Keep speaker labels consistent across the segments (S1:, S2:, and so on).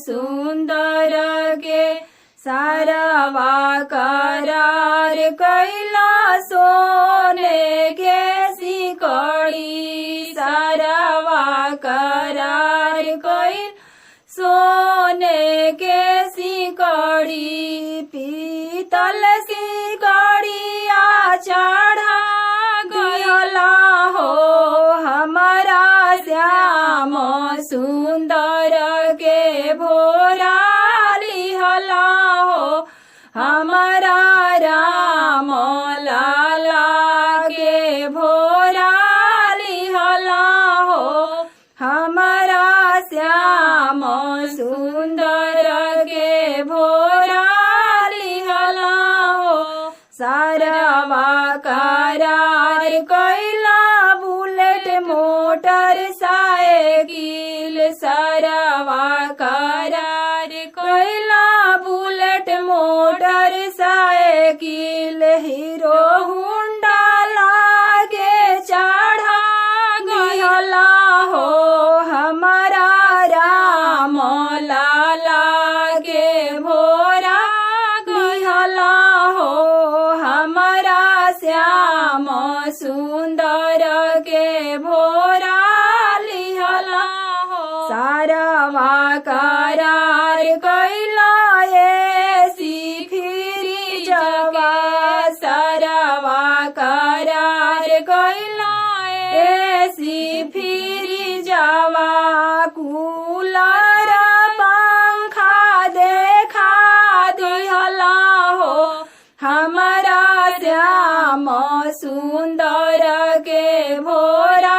S1: सुन्दर के सारवा करार कैला सोने के सिकड़ी सारवा करार कैल सोने के सिकड़ी पीतल सिकड़िया चढ़ा गयला हो हमारा श्याम सुन्दर के भोरा लिहला हो हमारा राम लाला के भोरा लिहला हो हमारा श्याम सुन्दर के भोरा लिहला हो सारवा करार कैला बुलेट मोटर साइकिल सारवा करार कैला bullet motor cycle hero Honda लागे चढ़ा गयला हो हमारा राम लाला के भोरा गयला हो हमारा श्याम सुन्दर के भोरा लिहला हो सारवा करार कैला एसी फिरी जवा सारवा करार कैला एसी फिरी जवा कूलर पंखा देखा दिहला हो हमारा श्याम सुन्दर के भोरा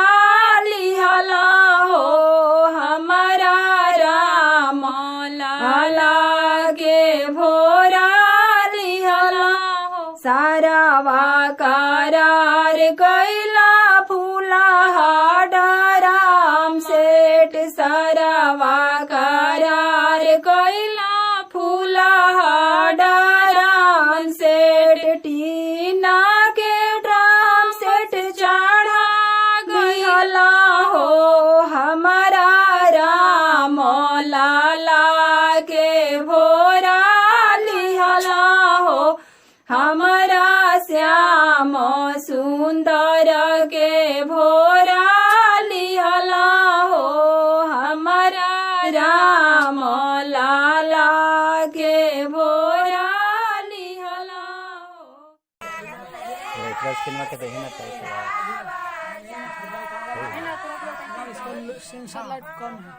S1: लिहला हो हमारा राम लाला के भोरा लिहला हो सारवा करार कैला फूला डराम सेठ सारवा करार कैला फूला डराम सेठ टीना के ड्राम सेठ चढ़ा गयला हो हमारा राम लाला के भोरा लिहला हो हमारा श्याम सुन्दर के भोरा लिहला हो हमारा राम लाला के भोरा लिहला हो
S2: सेंसर कम है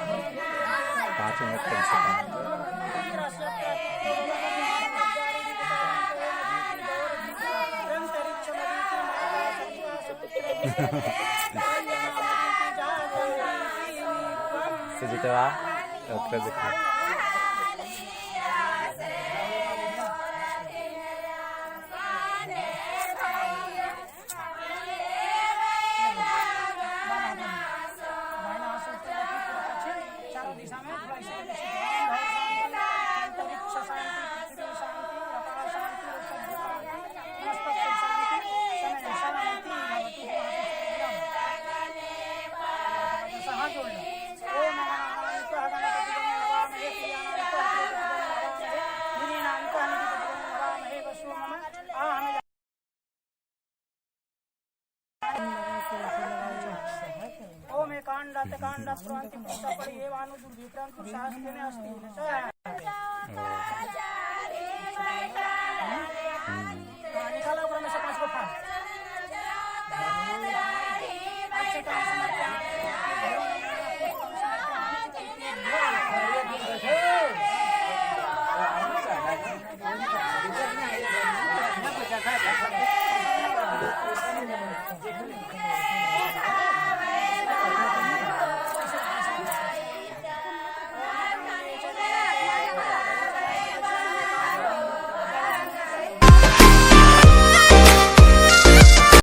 S3: पाँच मिनट कम से कम सुजितवा
S2: ओम एकांडात कांडा प्रवंति पुष्टा परि एवानु दुर्भिक्रांतु शास्त्रेण अस्ति